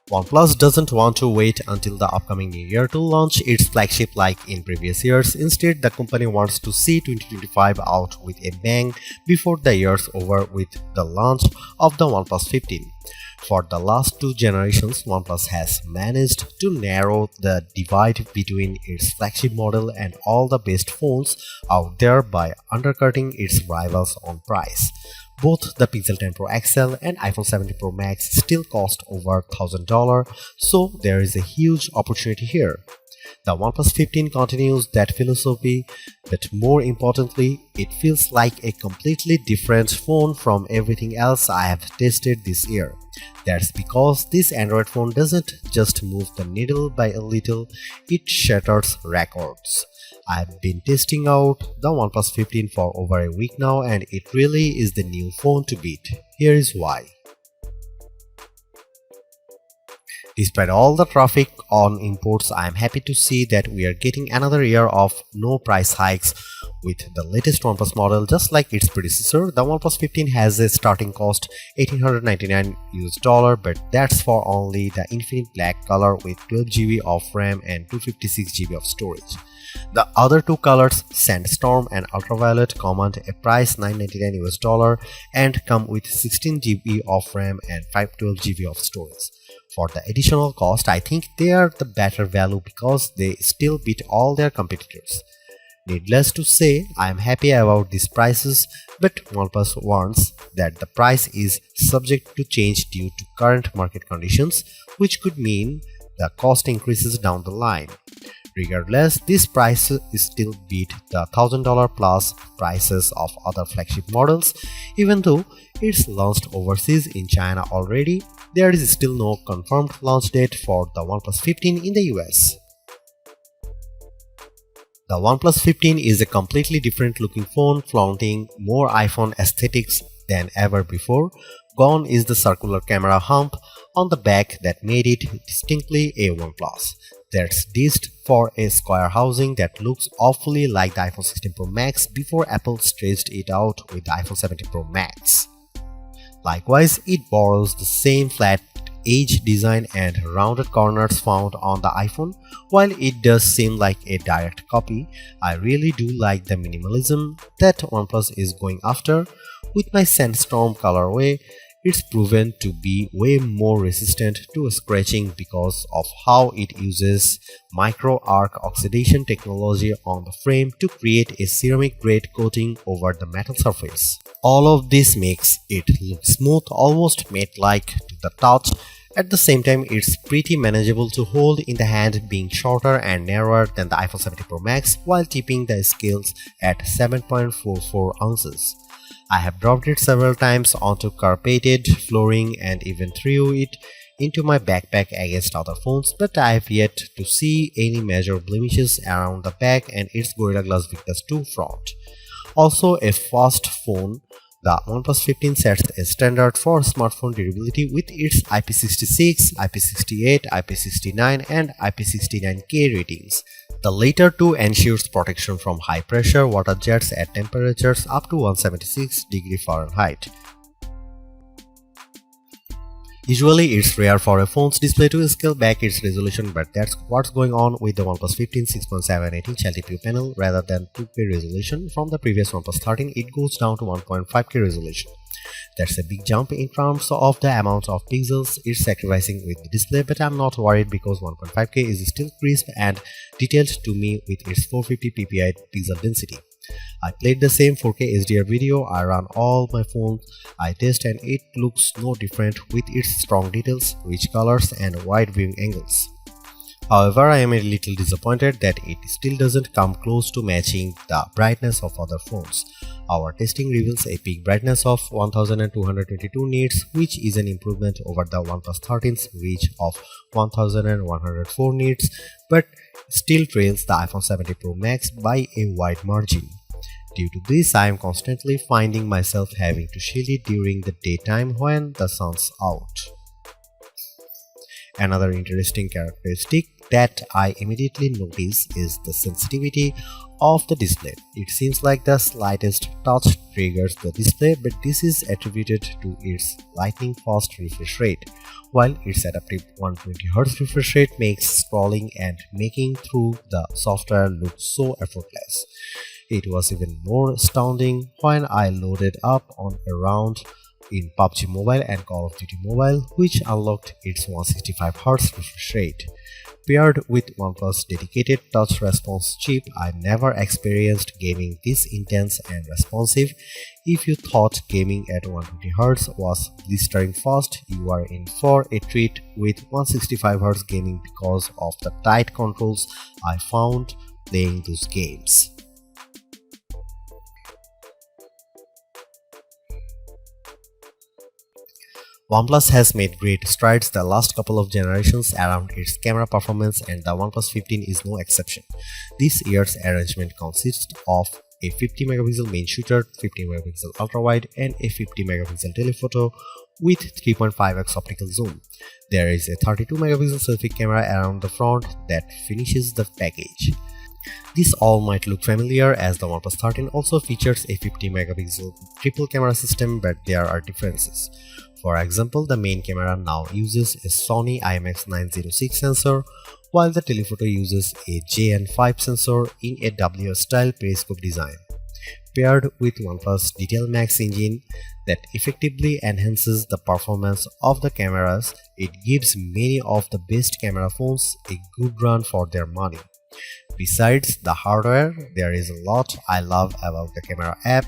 OnePlus doesn't want to wait until the upcoming new year to launch its flagship like in previous years. Instead, the company wants to see 2025 out with a bang before the year's over with the launch of the OnePlus 15. For the last two generations, OnePlus has managed to narrow the divide between its flagship model and all the best phones out there by undercutting its rivals on price. Both the Pixel 10 Pro XL and iPhone 17 Pro Max still cost over $1,000, so there is a huge opportunity here. The OnePlus 15 continues that philosophy, but more importantly, it feels like a completely different phone from everything else I have tested this year. That's because this Android phone doesn't just move the needle by a little, it shatters records. I've been testing out the OnePlus 15 for over a week now and it really is the new phone to beat. Here is why. Despite all the traffic on imports, I am happy to see that we are getting another year of no price hikes with the latest OnePlus model. Just like its predecessor, the OnePlus 15 has a starting cost $1,899 but that's for only the infinite black color with 12GB of RAM and 256GB of storage. The other two colors, Sandstorm and Ultraviolet, command a price $999 and come with 16GB of RAM and 512GB of storage. For the additional cost, I think they are the better value because they still beat all their competitors. Needless to say, I am happy about these prices, but OnePlus warns that the price is subject to change due to current market conditions, which could mean the cost increases down the line. Regardless, this price still beat the $1,000 plus prices of other flagship models. Even though it's launched overseas in China already, there is still no confirmed launch date for the OnePlus 15 in the US. The OnePlus 15 is a completely different looking phone, flaunting more iPhone aesthetics than ever before. Gone is the circular camera hump on the back that made it distinctly a OnePlus. That's dished for a square housing that looks awfully like the iPhone 16 Pro Max before Apple stretched it out with the iPhone 17 Pro Max. Likewise, it borrows the same flat edge design and rounded corners found on the iPhone. While it does seem like a direct copy, I really do like the minimalism that OnePlus is going after. With my Sandstorm colorway, it's proven to be way more resistant to scratching because of how it uses micro arc oxidation technology on the frame to create a ceramic grade coating over the metal surface. All of this makes it look smooth, almost matte-like to the touch. At the same time, it's pretty manageable to hold in the hand, being shorter and narrower than the iPhone 17 Pro Max while keeping the scales at 7.44 ounces. I have dropped it several times onto carpeted flooring and even threw it into my backpack against other phones, but I have yet to see any major blemishes around the back and its Gorilla Glass Victus 2 front. Also a fast phone, the OnePlus 15 sets a standard for smartphone durability with its IP66, IP68, IP69 and IP69K ratings. The latter two ensures protection from high pressure water jets at temperatures up to 176°F. Usually, it's rare for a phone's display to scale back its resolution, but that's what's going on with the OnePlus 15 6.78-inch LTPO panel. Rather than 2K resolution from the previous OnePlus 13, it goes down to 1.5K resolution. That's a big jump in terms of the amount of pixels it's sacrificing with the display, but I'm not worried because 1.5K is still crisp and detailed to me with its 450 ppi pixel density. I played the same 4K HDR video, I run all my phones I test and it looks no different with its strong details, rich colors and wide viewing angles. However, I am a little disappointed that it still doesn't come close to matching the brightness of other phones. Our testing reveals a peak brightness of 1222 nits, which is an improvement over the OnePlus 13's reach of 1104 nits, but still trails the iPhone 17 Pro Max by a wide margin. Due to this, I am constantly finding myself having to shield it during the daytime when the sun's out. Another interesting characteristic that I immediately notice is the sensitivity of the display. It seems like the slightest touch triggers the display, but this is attributed to its lightning fast refresh rate, while its adaptive 120Hz refresh rate makes scrolling and making through the software look so effortless. It was even more astounding when I loaded up on a round in PUBG Mobile and Call of Duty Mobile, which unlocked its 165Hz refresh rate. Paired with OnePlus dedicated touch response chip, I never experienced gaming this intense and responsive. If you thought gaming at 120Hz was blistering fast, you are in for a treat with 165Hz gaming because of the tight controls I found playing those games. OnePlus has made great strides the last couple of generations around its camera performance, and the OnePlus 15 is no exception. This year's arrangement consists of a 50 megapixel main shooter, 50 megapixel ultra-wide, and a 50 megapixel telephoto with 3.5x optical zoom. There is a 32 megapixel selfie camera around the front that finishes the package. This all might look familiar as the OnePlus 13 also features a 50 megapixel triple camera system, but there are differences. For example, the main camera now uses a Sony IMX906 sensor, while the telephoto uses a JN5 sensor in a WS-style periscope design. Paired with OnePlus Detail Max engine that effectively enhances the performance of the cameras, it gives many of the best camera phones a good run for their money. Besides the hardware, there is a lot I love about the camera app.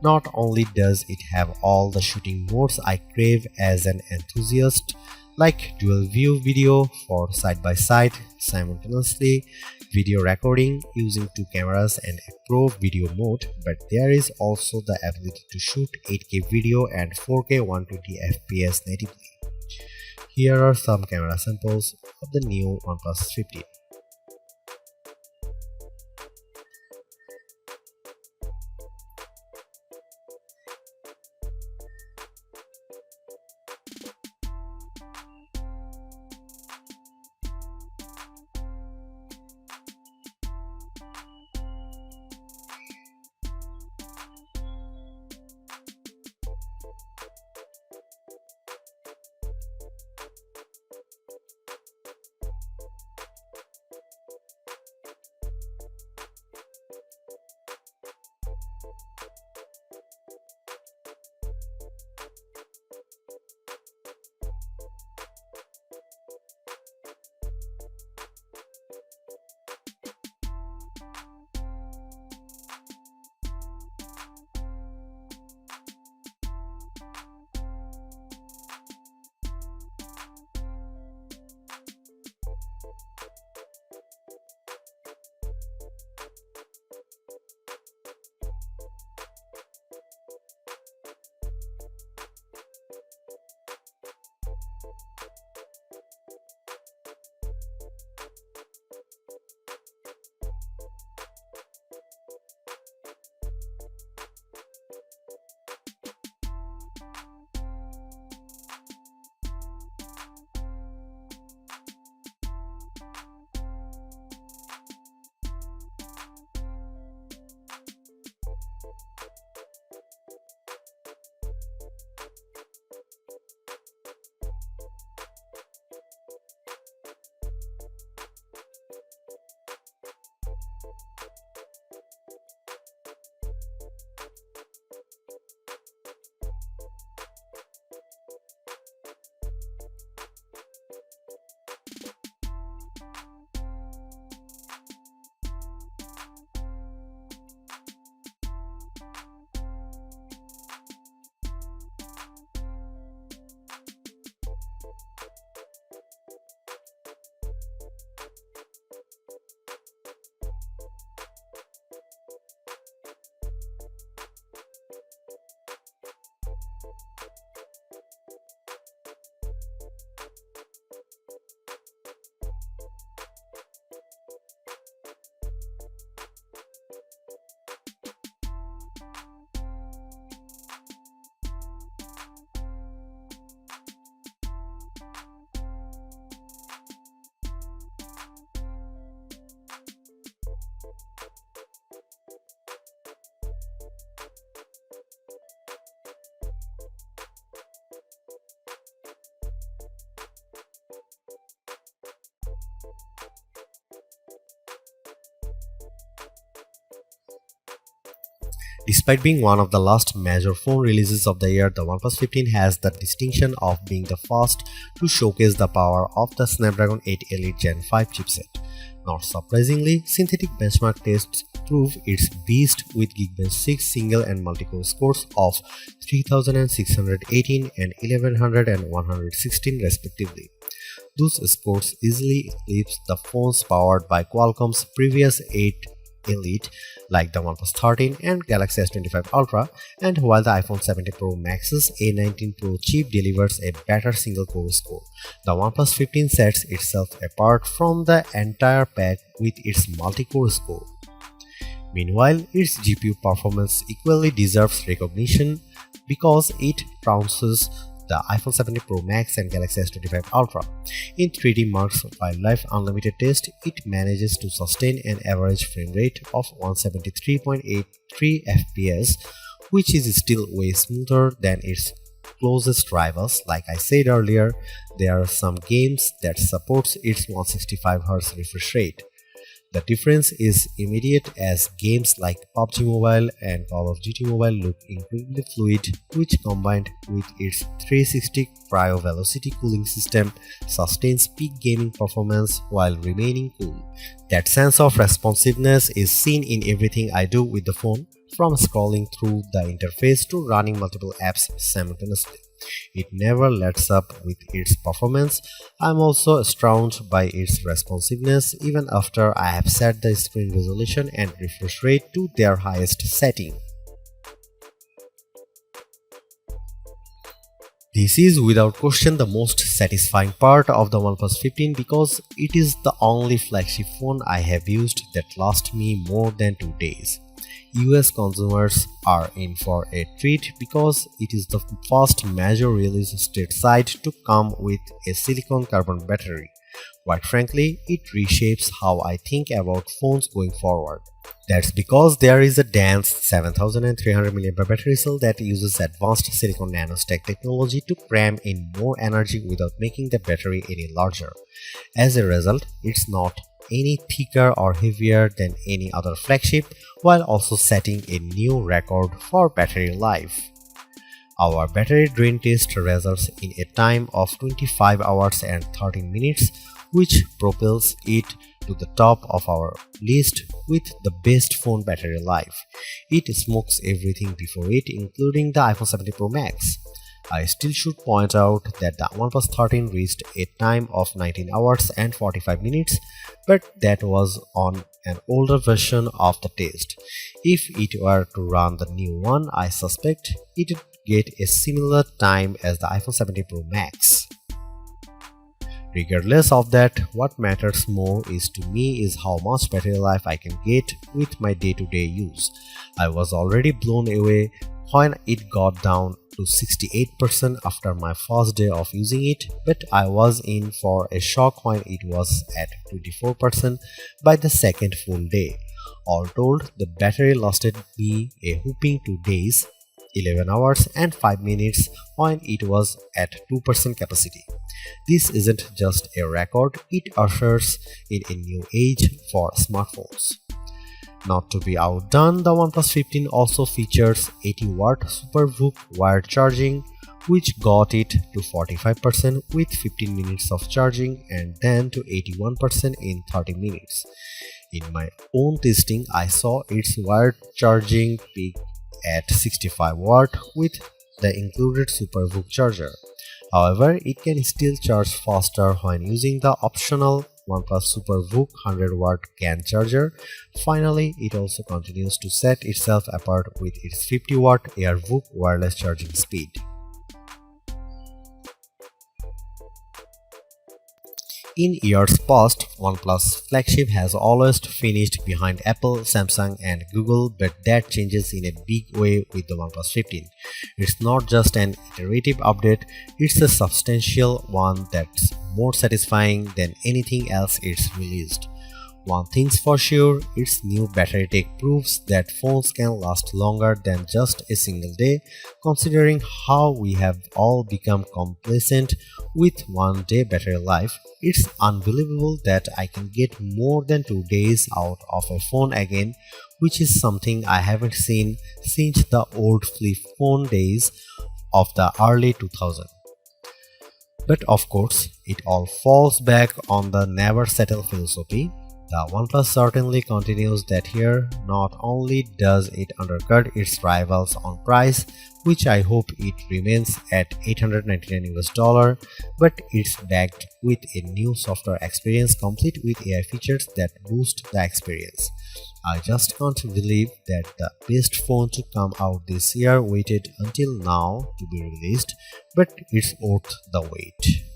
Not only does it have all the shooting modes I crave as an enthusiast, like dual view video for side-by-side simultaneously, video recording using two cameras and a pro video mode, but there is also the ability to shoot 8K video and 4K 120fps natively. Here are some camera samples of the new OnePlus 15. Despite being one of the last major phone releases of the year, the OnePlus 15 has the distinction of being the first to showcase the power of the Snapdragon 8 Elite Gen 5 chipset. Not surprisingly, synthetic benchmark tests prove its beast with Geekbench 6 single and multi-core scores of 3618 and 1100 and 116 respectively. Those scores easily eclipse the phones powered by Qualcomm's previous 8 Elite like the OnePlus 13 and Galaxy S25 Ultra, and while the iPhone 17 Pro Max's A19 Pro chip delivers a better single-core score, the OnePlus 15 sets itself apart from the entire pack with its multi-core score. Meanwhile, its GPU performance equally deserves recognition because it trounces the iPhone 17 Pro Max and Galaxy S25 Ultra. In 3D Mark's Wildlife Unlimited test, it manages to sustain an average frame rate of 173.83 FPS, which is still way smoother than its closest rivals. Like I said earlier, there are some games that supports its 165Hz refresh rate. The difference is immediate as games like PUBG Mobile and Call of Duty Mobile look incredibly fluid, which combined with its 360 cryo velocity cooling system sustains peak gaming performance while remaining cool. That sense of responsiveness is seen in everything I do with the phone, from scrolling through the interface to running multiple apps simultaneously. It never lets up with its performance. I'm also astounded by its responsiveness even after I have set the screen resolution and refresh rate to their highest setting. This is without question the most satisfying part of the OnePlus 15 because it is the only flagship phone I have used that lasts me more than 2 days. US consumers are in for a treat because it is the first major release stateside to come with a silicon carbon battery. Quite frankly, it reshapes how I think about phones going forward. That's because there is a dense 7300 mAh battery cell that uses advanced silicon nanostack technology to cram in more energy without making the battery any larger. As a result, it's not any thicker or heavier than any other flagship, while also setting a new record for battery life. Our battery drain test results in a time of 25 hours and 13 minutes, which propels it to the top of our list with the best phone battery life. It smokes everything before it, including the iPhone 17 Pro Max. I still should point out that the OnePlus 13 reached a time of 19 hours and 45 minutes, but that was on an older version of the test. If it were to run the new one, I suspect it would get a similar time as the iPhone 17 Pro Max. Regardless of that, what matters more to me is how much battery life I can get with my day-to-day use. I was already blown away when it got down to 68% after my first day of using it, but I was in for a shock when it was at 24% by the second full day. All told, the battery lasted me a whopping 2 days, 11 hours and 5 minutes when it was at 2% capacity. This isn't just a record, it ushers in a new age for smartphones. Not to be outdone, the OnePlus 15 also features 80-watt SuperVOOC wired charging, which got it to 45% with 15 minutes of charging and then to 81% in 30 minutes. In my own testing, I saw its wired charging peak at 65 watt with the included SuperVOOC charger. However, it can still charge faster when using the optional OnePlus SuperVOOC 100-watt CAN charger. Finally, it also continues to set itself apart with its 50-watt AirVOOC wireless charging speed. In years past, OnePlus flagship has always finished behind Apple, Samsung and Google, but that changes in a big way with the OnePlus 15. It's not just an iterative update, it's a substantial one that's more satisfying than anything else it's released. One thing's for sure, its new battery tech proves that phones can last longer than just a single day, considering how we have all become complacent with 1 day battery life. It's unbelievable that I can get more than 2 days out of a phone again, which is something I haven't seen since the old flip phone days of the early 2000s. But of course, it all falls back on the never settle philosophy. The OnePlus certainly continues that here. Not only does it undercut its rivals on price, which I hope it remains at $899 but it's backed with a new software experience complete with AI features that boost the experience. I just can't believe that the best phone to come out this year waited until now to be released, but it's worth the wait.